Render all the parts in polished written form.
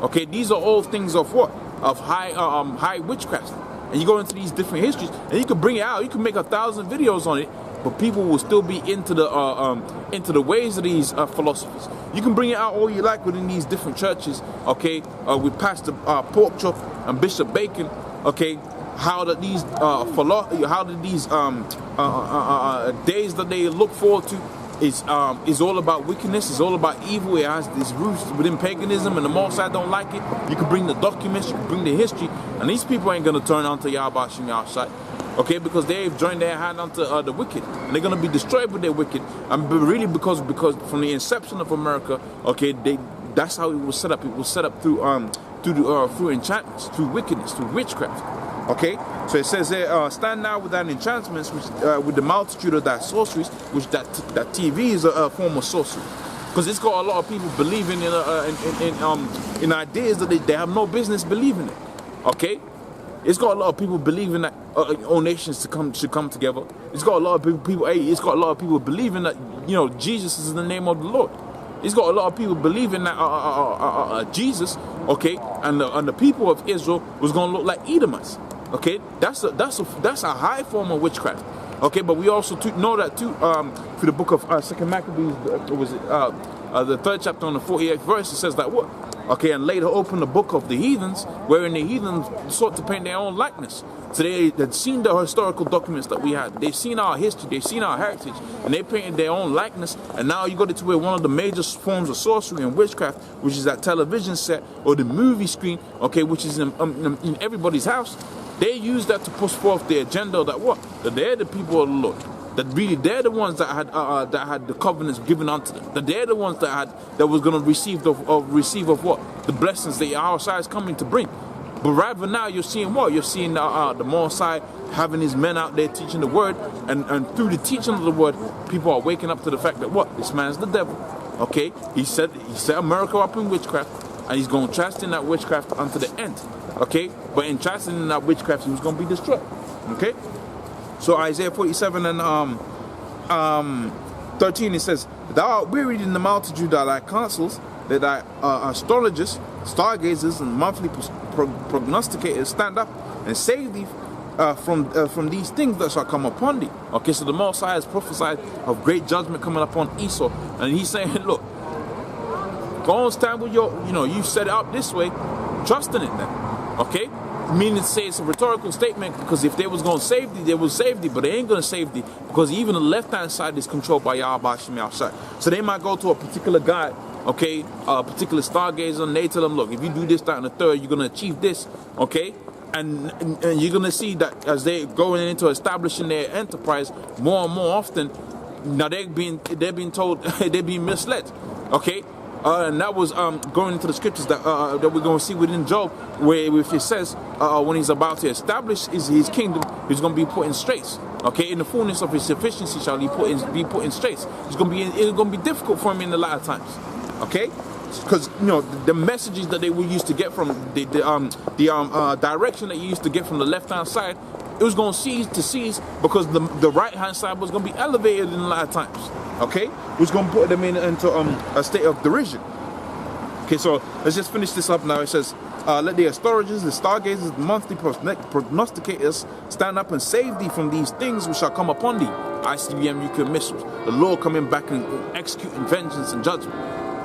Okay, these are all things of what? Of high witchcraft. And you go into these different histories, and you can bring it out. You can make 1,000 videos on it, but people will still be into the ways of these philosophers. You can bring it out all you like within these different churches. Okay, with Pastor Porkchop and Bishop Bacon. Okay, how that these days that they look forward to is all about wickedness. It's all about evil. It has these roots within paganism, and the more I don't like it, you can bring the documents, you can bring the history, and these people ain't gonna turn onto Yahweh Shem Yahshai. Okay, because they've joined their hand onto the wicked, and they're gonna be destroyed with their wicked. And really, because from the inception of America, okay, that's how it was set up. It was set up through enchantments, through wickedness, through witchcraft. Okay, so it says there, stand now with thine enchantments, which, with the multitude of thy sorceries, which that TV is a form of sorcery, because it's got a lot of people believing in ideas that they have no business believing in. Okay, it's got a lot of people believing that all nations should come together. It's got a lot of people. It's got a lot of people believing that Jesus is in the name of the Lord. It's got a lot of people believing that Jesus, okay, and the people of Israel was gonna look like Edomites. Okay, that's a high form of witchcraft. Okay, but we also know that too through the book of 2 Maccabees, the 3rd chapter on the 48th verse. It says that what? Okay, and later open the book of the heathens, wherein the heathens sought to paint their own likeness. So they had seen the historical documents that we had. They've seen our history, they've seen our heritage, and they painted their own likeness. And now you got it to where one of the major forms of sorcery and witchcraft, which is that television set or the movie screen, okay, which is in everybody's house, they use that to push forth the agenda that what? That they're the people of the Lord. That really they're the ones that had the covenants given unto them. That they're the ones that was going to receive of what? The blessings that our side is coming to bring. But rather now you're seeing what? You're seeing the Mosai having his men out there teaching the word, and through the teaching of the word, people are waking up to the fact that what? This man's the devil. Okay? He set America up in witchcraft, and he's going to trust in that witchcraft unto the end. Okay? But in trusting in that witchcraft, he was going to be destroyed. Okay? So Isaiah 47 and 13, it says, thou art wearied in the multitude of thy counsels, that thy astrologers, stargazers, and monthly prognosticators stand up and save thee from these things that shall come upon thee. Okay, so the Most High has prophesied of great judgment coming upon Esau, and he's saying, look, go and stand with your, you set it up this way, trust in it then. Okay? Meaning to say it's a rhetorical statement, because if they was going to save thee, they will save thee, but they ain't going to save thee, because even the left-hand side is controlled by Yahweh Shem Yahshai. So they might go to a particular guy, okay, a particular stargazer, and they tell them, look, if you do this, that, and the third, you're going to achieve this, okay? And you're going to see that as they going into establishing their enterprise more and more often, now they're being told, they're being misled, okay? And that was going into the scriptures that we're going to see within Job, where if it says when he's about to establish his kingdom, he's going to be put in straits. Okay, in the fullness of his sufficiency shall he be put in straits. It's going to be difficult for him in the latter times. Okay, because the messages that they were used to get from the direction that you used to get from the left hand side, it was going to cease because the right hand side was going to be elevated in the latter times. Okay, who's going to put them into a state of derision. Okay, so let's just finish this up now. It says, let the astrologers, the stargazers, the monthly prognosticators stand up and save thee from these things which shall come upon thee. ICBM nuclear missiles, the Lord coming back and executing vengeance and judgment.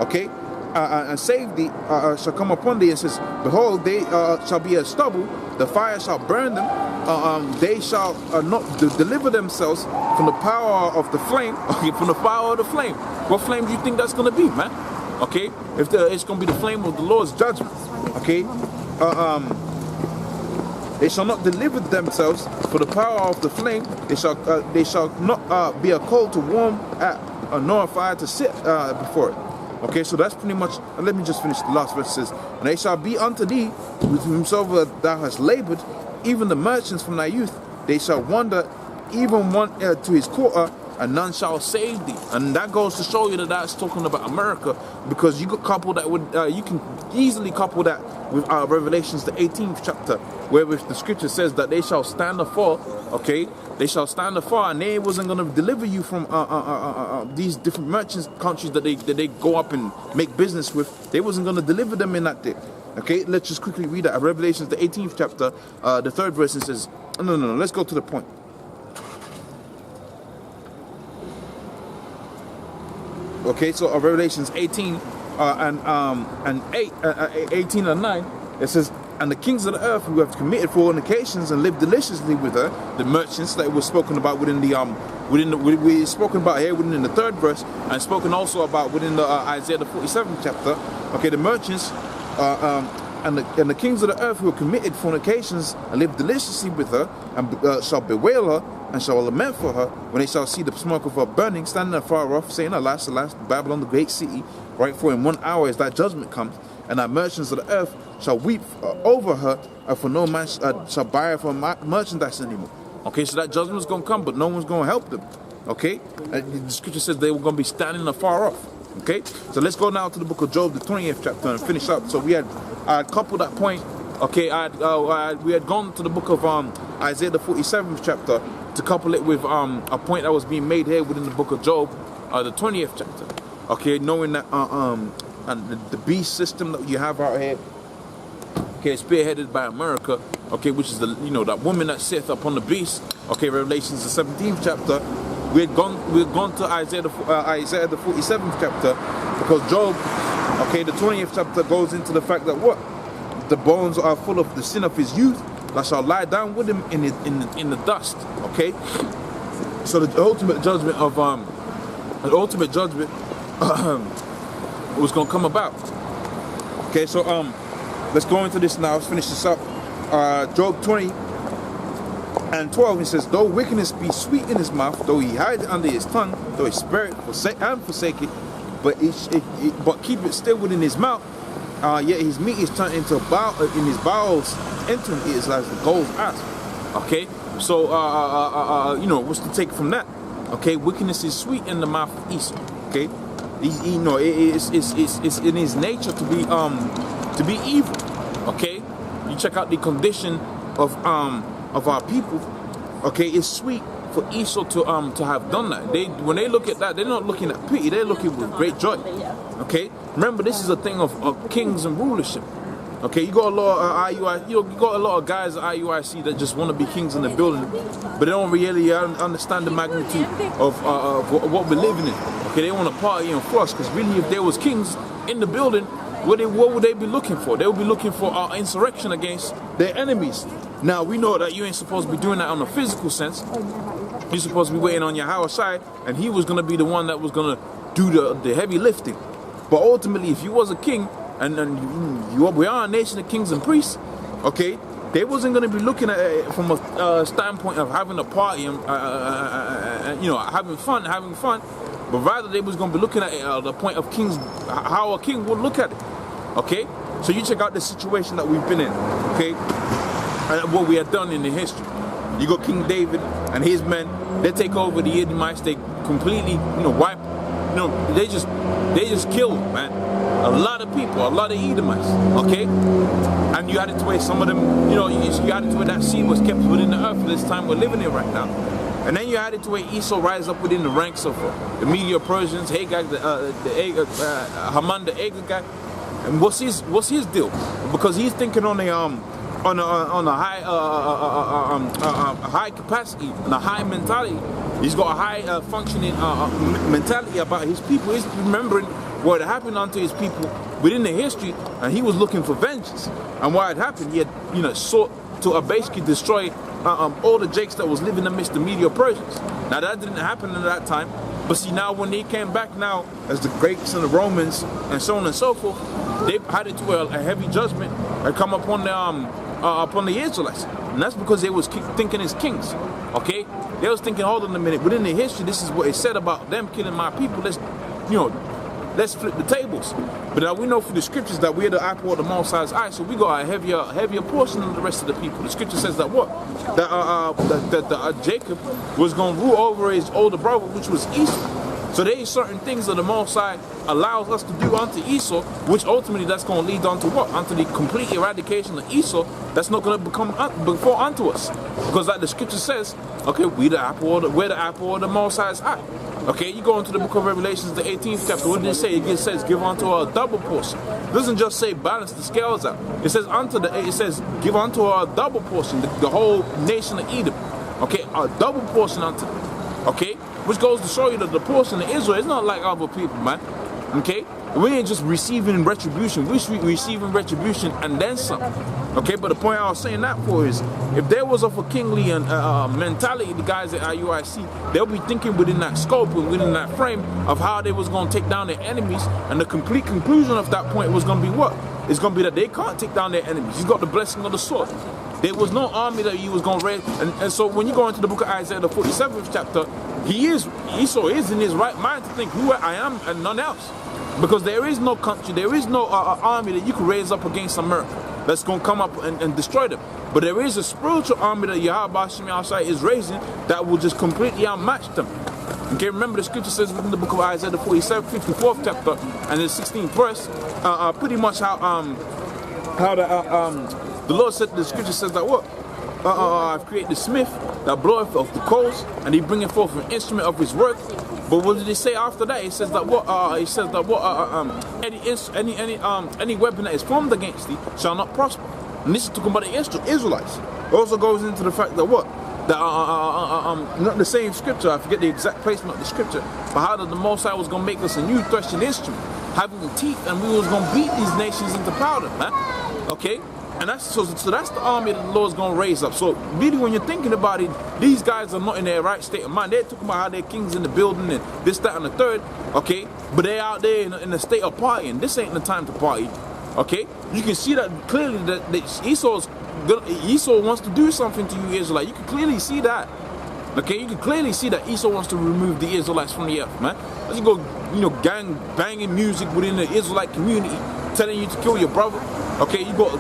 Okay, and save thee shall come upon thee. It says, behold, they shall be as stubble, the fire shall burn them, they shall not deliver themselves from the power of the flame. Okay, from the power of the flame. What flame do you think that's going to be, man? Okay, if it's going to be the flame of the Lord's judgment. Okay, they shall not deliver themselves for the power of the flame. They shall not be a coal to warm at, nor a fire to sit before it. Okay, so that's pretty much. Let me just finish the last verse. It says, and they shall be unto thee with himself thou hast labored, even the merchants from thy youth. They shall wander, even one to his quarter, and none shall save thee. And that goes to show you that that's talking about America, because you could couple that with, you can easily couple that with Revelations the 18th chapter, where the scripture says that they shall stand afar. Okay, they shall stand afar, and they wasn't going to deliver you from these different merchants countries that they go up and make business with. They wasn't going to deliver them in that day. Okay, let's just quickly read that. Revelations, the 18th chapter, the 3rd verse, it says, no, let's go to the point. Okay, so Revelations 18 and 18 and 9, it says, and the kings of the earth who have committed fornications and lived deliciously with her, the merchants that was spoken about within the we spoken about here within the 3rd verse, and spoken also about within the Isaiah the 47th chapter. Okay, the merchants and the kings of the earth who have committed fornications and lived deliciously with her, and shall bewail her and shall lament for her when they shall see the smoke of her burning, standing afar off, saying, alas, alas, Babylon, the great city, right? For in 1 hour as that judgment comes, and that merchants of the earth shall weep over her, and for no man shall buy her for merchandise anymore. Okay, so that judgment is going to come, but no one's going to help them. Okay, and the scripture says they were going to be standing afar off. Okay, so let's go now to the book of Job, the 20th chapter, and finish up. So we had coupled that point. Okay, we had gone to the book of Isaiah the 47th chapter to couple it with a point that was being made here within the book of Job, the 20th chapter. Okay, knowing that and the beast system that you have out here, okay, spearheaded by America, okay, which is the that woman that sitteth upon the beast. Okay, Revelations the 17th chapter. We had gone to Isaiah the 47th chapter, because Job, okay, the 20th chapter goes into the fact that what? The bones are full of the sin of his youth, that shall lie down with him in the dust. Okay, so the ultimate judgment of was going to come about. Okay, so let's go into this now. Let's finish this up. Job 20 and 12, it says, though wickedness be sweet in his mouth, though he hide it under his tongue, though his spirit forsake it, but keep it still within his mouth, yet his meat is turned into in his bowels, entering it is as the gold's asp. Okay, so what's the take from that? Okay, wickedness is sweet in the mouth of Esau. Okay, it's in his nature to be evil. Okay, you check out the condition of our people. Okay, it's sweet for Esau to have done that. When they look at that, they're not looking at pity, they're looking with great joy. Okay, remember, this is a thing of kings and rulership. Okay, you got a lot of IUIC, you got a lot of guys at IUIC that just want to be kings in the building, but they don't really understand the magnitude of what we're living in. Okay, they want to party and fuss, because really, if there was kings in the building, what would they be looking for? They would be looking for our insurrection against their enemies. Now, we know that you ain't supposed to be doing that on a physical sense. You're supposed to be waiting on your Howard side, and he was going to be the one that was going to do the heavy lifting. But ultimately, if you was a king, and we are a nation of kings and priests, okay, they wasn't going to be looking at it from a standpoint of having a party and having fun, but rather they was going to be looking at it the point of kings, how a king would look at it. Okay, so you check out the situation that we've been in. Okay, and what we had done in the history. You got King David and his men. They take over the Edomites. They completely wipe. They just killed, man, a lot of people, a lot of Edomites. Okay, and you had it to where some of them, you had it to where that seed was kept within the earth for this time we're living in right now. And then you had it to where Esau rise up within the ranks of the Media Persians, Haman the Agagite. And what's his deal? Because he's thinking on a high capacity, and a high mentality. He's got a high functioning mentality about his people. He's remembering what had happened unto his people within the history, and he was looking for vengeance. And what had happened, he had sought to basically destroy all the Jakes that was living amidst the Media Persians. Now that didn't happen at that time, but see, now when they came back now as the Greeks and the Romans and so on and so forth, they had it to where a heavy judgment had come upon the Israelites, and that's because they was thinking as kings. Okay, they was thinking, hold on a minute, within the history, this is what it said about them killing my people. Let's flip the tables. But now we know through the scriptures that we're the apple of the Most High's eye, so we got a heavier portion than the rest of the people. The scripture says that what? That Jacob was going to rule over his older brother, which was Esau. So there are certain things that the Most High allows us to do unto Esau, which ultimately that's going to lead on to what? Unto the complete eradication of Esau. That's not going to befall unto us, because like the scripture says, okay, we're the apple of the Most High's eye. Okay, you go into the book of Revelations, the 18th chapter. What did it say? It says, give unto her a double portion. It doesn't just say balance the scales out. It says give unto her a double portion, the whole nation of Edom. Okay, a double portion unto them. Okay, which goes to show you that the portion of Israel is not like other people, man. Okay, we ain't just receiving retribution. We're receiving retribution and then some. Okay, but the point I was saying that for is, if there was of a kingly mentality, the guys at IUIC, they'll be thinking within that scope and within that frame of how they was going to take down their enemies, and the complete conclusion of that point was going to be what? It's going to be that they can't take down their enemies. He's got the blessing of the sword. There was no army that he was going to raise. And so when you go into the book of Isaiah, the 47th chapter, Esau is in his right mind to think who I am and none else. Because there is no country, there is no army that you can raise up against America that's going to come up and destroy them. But there is a spiritual army that Yahweh Shemai is raising that will just completely outmatch them. Okay, remember the scripture says within the book of Isaiah, the 54th chapter and the 16th verse, pretty much how the Lord said, the scripture says that what? I've created the smith that bloweth of the coals, and he bringeth forth an instrument of his work. But what did he say after that? He says that what? Any weapon that is formed against thee shall not prosper. And this is talking about the Israelites. It also goes into the fact that what? That not the same scripture. I forget the exact placement of the scripture. But how that the Most High was gonna make us a new threshing instrument, having the teeth, and we was gonna beat these nations into powder, man. Okay. And that's so that's the army that the Lord's gonna raise up. So really, when you're thinking about it, these guys are not in their right state of mind. They're talking about how their king's in the building and this, that, and the third. Okay, but they're out there in a state of partying. This ain't the time to party. Okay, you can see that clearly that Esau wants to do something to you, Israelite. You can clearly see that. Okay, you can clearly see that Esau wants to remove the Israelites from the earth, man. Let's go, gang banging music within the Israelite community, telling you to kill your brother. Okay, you got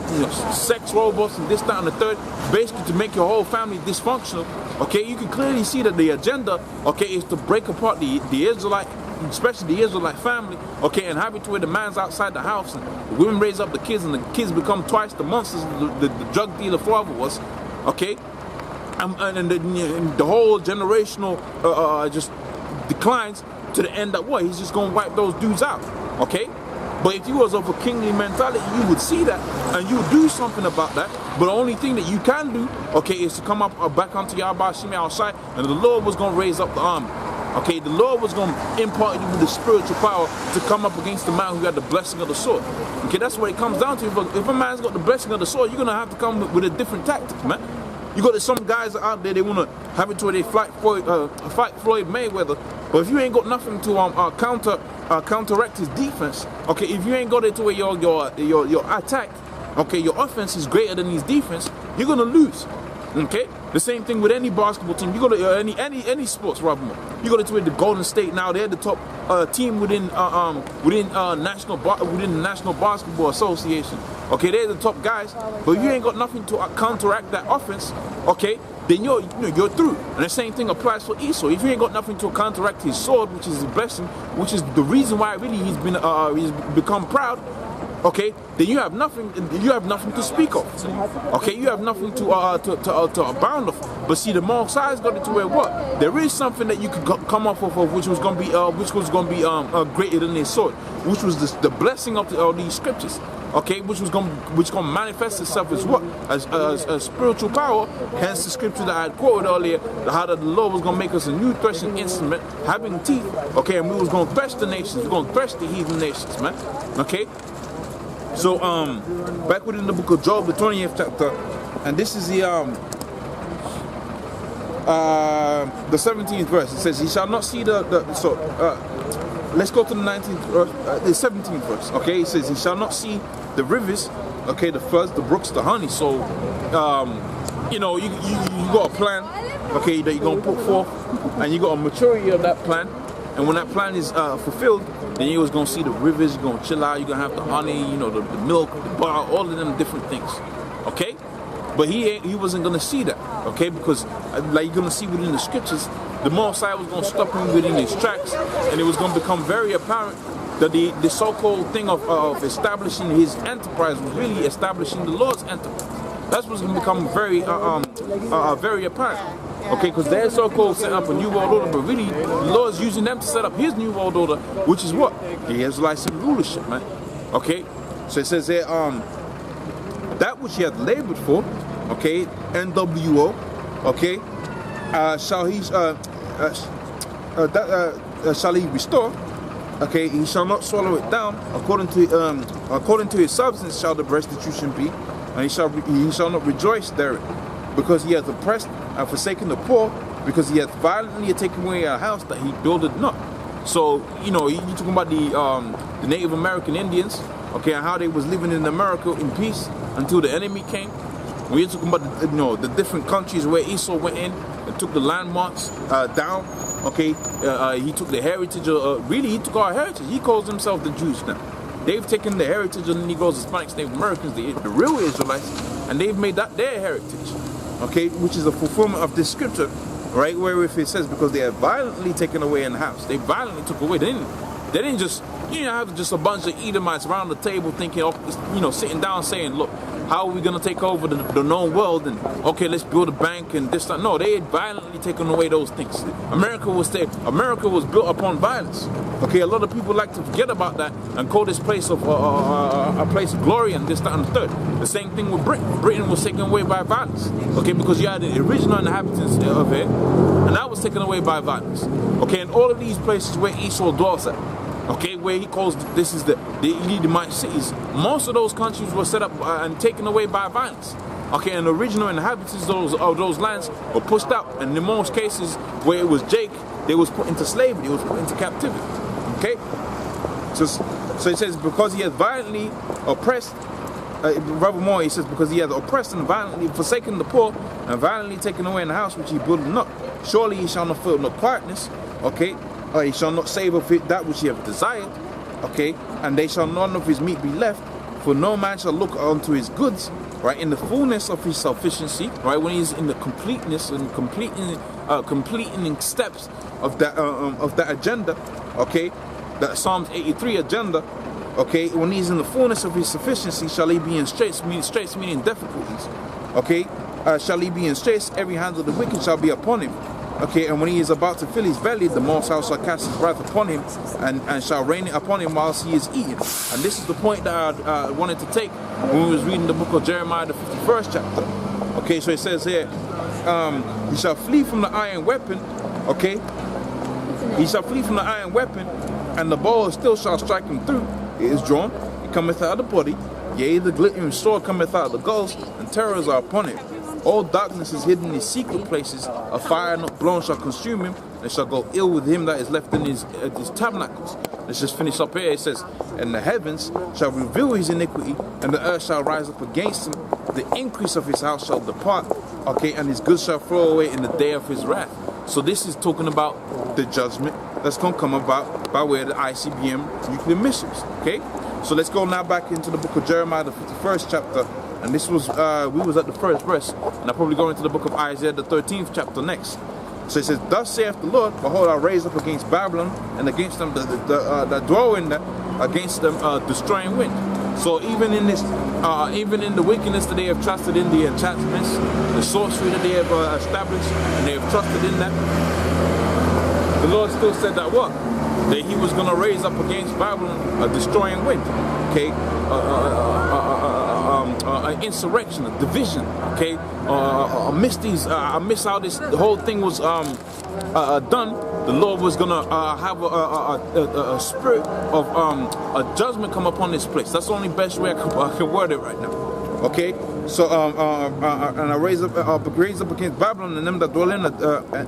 sex robots and this, that, and the third, basically to make your whole family dysfunctional. Okay, you can clearly see that the agenda, okay, is to break apart the Israelite, especially the Israelite family, okay, and have it to where the man's outside the house and the women raise up the kids and the kids become twice the monsters the drug dealer father was, okay, and the whole generational just declines to the end that what? He's just gonna wipe those dudes out, okay? But if you was of a kingly mentality, you would see that and you would do something about that. But the only thing that you can do, okay, is to come up back onto Yahweh Shemai outside, and the Lord was going to raise up the army. Okay, the Lord was going to impart you with the spiritual power to come up against the man who had the blessing of the sword. Okay, that's what it comes down to. If a man's got the blessing of the sword, you're going to have to come with a different tactic, man. You got some guys out there, they want to have it to where they fight Floyd Mayweather. But if you ain't got nothing to counteract his defense, okay, if you ain't got it to where your attack, okay, your offense is greater than his defense, you're gonna lose. Okay, the same thing with any basketball team. You got to any sports, rather. You got to where the Golden State now, they're the top team within the National Basketball Association. Okay, they're the top guys. But if you ain't got nothing to counteract that offense, okay, then you're through. And the same thing applies for Esau. If you ain't got nothing to counteract his sword, which is his blessing, which is the reason why really he's become proud, okay, then you have nothing to speak of. Okay, you have nothing to abound of. But see, the Most High's got it to where what? There is something that you could come off of which was gonna be greater than his sword, which was the blessing of these scriptures. Okay, which gonna manifest itself as what? As spiritual power. Hence the scripture that I had quoted earlier, how that the Lord was gonna make us a new threshing instrument, having teeth. Okay, and we was gonna thresh the nations, we're gonna thresh the heathen nations, man. Okay. So back within the book of Job, the 20th chapter, and this is the 17th verse. It says, "He shall not see let's go to the 19th verse, the 17th verse. Okay, it says, "He shall not see the rivers, okay, the floods, the brooks, the honey." So, you got a plan, okay, that you're gonna put forth, and you got a maturity of that plan. And when that plan is fulfilled, then you was gonna see the rivers, you're gonna chill out, you're gonna have the honey, the milk, the bar, all of them different things. Okay? But he wasn't gonna see that, okay? Because like you're gonna see within the scriptures, the Most High was gonna stop him within his tracks, and it was gonna become very apparent that the so-called thing of establishing his enterprise was really establishing the Lord's enterprise. That's what's gonna become very apparent. Okay, because they're so-called setting up a new world order, but really, the Lord's using them to set up his new world order, which is what? The Israelites in rulership, man. Okay, so it says here, that which he hath labored for, okay, NWO, okay, shall he restore? Okay, he shall not swallow it down. According to his substance shall the restitution be, and he shall not rejoice therein, because he hath oppressed and forsaken the poor, because he hath violently taken away a house that he builded not. So, you know, you're talking about the Native American Indians, okay, and how they was living in America in peace until the enemy came. When you're talking about the different countries where Esau went in and took the landmarks down, okay, he took the heritage, really he took our heritage. He calls himself the Jews now. They've taken the heritage of the Negroes, Hispanics, Native Americans, the real Israelites, and they've made that their heritage, okay, which is a fulfillment of this scripture, right, where if it says, because they have violently taken away in the house, they violently took away, they didn't just, have just a bunch of Edomites around the table thinking, sitting down saying, look, how are we going to take over the known world, and okay, let's build a bank and this, that. No, they had violently taken away those things. America was built upon violence. Okay, a lot of people like to forget about that and call this place of a place of glory and this, that, and the third. The same thing with Britain. Britain was taken away by violence. Okay, because you had the original inhabitants of it, and that was taken away by violence. Okay, and all of these places where Esau dwells at, okay, where he calls this is the Edomite cities, most of those countries were set up and taken away by violence. Okay, and the original inhabitants of those lands were pushed out, and in most cases where it was Jake, they was put into slavery, they was put into captivity. Okay, so it says, because he has violently oppressed, furthermore he says, because he has oppressed and violently forsaken the poor, and violently taken away in the house which he built not, surely he shall not feel no quietness. Okay, he shall not save of it that which he hath desired, okay, and they shall none of his meat be left, for no man shall look unto his goods, right, in the fullness of his sufficiency, right, when he's in the completeness and completing steps of that agenda, okay, that Psalms 83 agenda, okay, when he's in the fullness of his sufficiency, shall he be in straits meaning difficulties, okay, shall he be in straits, every hand of the wicked shall be upon him. Okay, and when he is about to fill his belly, the Most High shall cast his wrath upon him, and shall rain it upon him whilst he is eating. And this is the point that I wanted to take when we was reading the book of Jeremiah, the 51st chapter. Okay, so it says here, he shall flee from the iron weapon, okay? He shall flee from the iron weapon, and the bow still shall strike him through. It is drawn, it cometh out of the body, yea, the glittering sword cometh out of the gulls, and terrors are upon him. All darkness is hidden in his secret places. A fire not blown shall consume him. It shall go ill with him that is left in his tabernacles. Let's just finish up here. It says, and the heavens shall reveal his iniquity, and the earth shall rise up against him. The increase of his house shall depart, okay, and his goods shall flow away in the day of his wrath. So this is talking about the judgment that's going to come about by way of the ICBM nuclear missiles, okay? So let's go now back into the book of Jeremiah, the 51st chapter. And this was, we was at the first verse, and I'll probably go into the book of Isaiah, the 13th chapter next. So it says, thus saith the Lord, behold, I raise up against Babylon, and against them that dwell in that, against them destroying wind. So even in this, even in the wickedness that they have trusted in, the enchantments, the sorcery that they have established, and they have trusted in that, the Lord still said that what? That he was going to raise up against Babylon a destroying wind, okay? An insurrection, a division, okay? Amidst how the whole thing was done, the Lord was going to have a spirit of a judgment come upon this place. That's the only best way I can word it right now, okay? So, and I raise up against Babylon and them that dwell in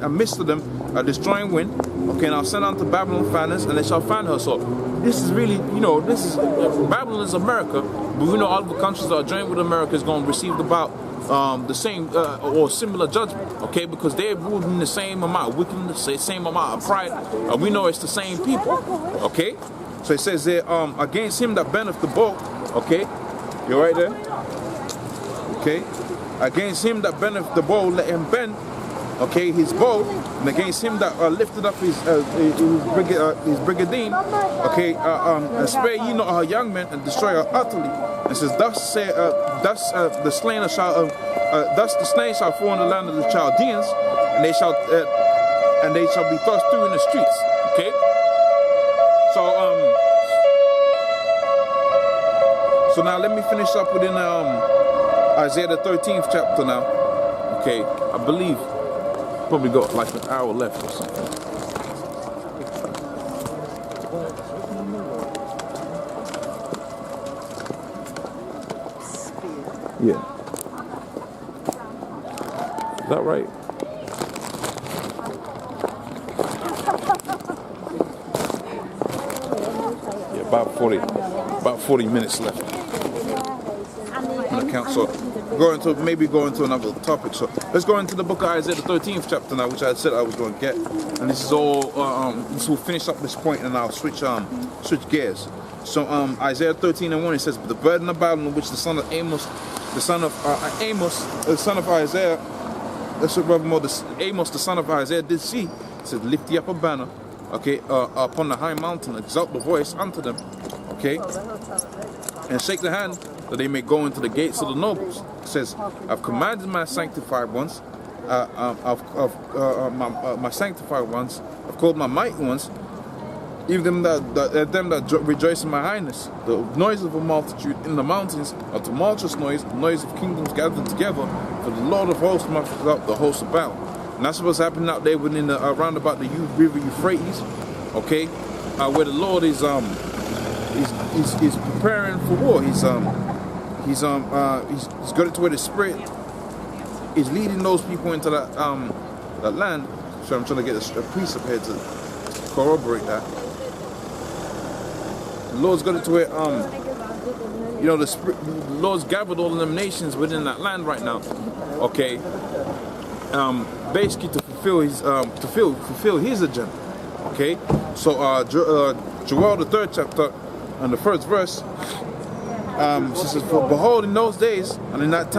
amidst of them a destroying wind. Okay, and I'll send unto Babylon fanners, and they shall fan her. So this is really, this is Babylon is America, but we know all the countries that are joined with America is going to receive about the same or similar judgment. Okay, because they're ruled in the same amount of wickedness, the same amount of pride, and we know it's the same people. Okay, so it says there, against him that bendeth the bow. Okay, you're right there. Okay, against him that bendeth the bow, let him bend, okay, his bow, and against him that lifted up his brigadine, okay, spare ye not her young men, and destroy her utterly, It says, thus the slain shall fall in the land of the Chaldeans, and they shall be thrust through in the streets. Okay. So now let me finish up within Isaiah the 13th chapter now. Okay, I believe probably got like an hour left or something. Yeah. Is that right? Yeah, about 40 minutes left. So maybe go into another topic. So let's go into the book of Isaiah the 13th chapter now, which I said I was going to get. And this is all. This will finish up this point, and I'll switch gears. So Isaiah 13:1, it says, "But the burden of Babylon, which the son of Amos, the son of Isaiah, Amos, the son of Isaiah, did see, it said, lift ye up a banner, okay, upon the high mountain, exalt the voice unto them, okay, and shake the hand, that they may go into the gates of the nobles." It says, "I've commanded my sanctified ones, my sanctified ones, I've called my mighty ones, even them that rejoice in my highness. The noise of a multitude in the mountains, a tumultuous noise, the noise of kingdoms gathered together, for the Lord of hosts mutters out the host of battle." And that's what's happening out there within the around about the river Euphrates, okay, where the Lord is preparing for war. He's got it to where the Spirit is leading those people into that land. So I'm trying to get a precept here to corroborate that. The Lord's got it to where the Lord's gathered all of them nations within that land right now. Okay. Basically to fulfill his agenda. Okay. So Joel the 3rd chapter and the 1st verse. She says, "For behold, in those days and in that time,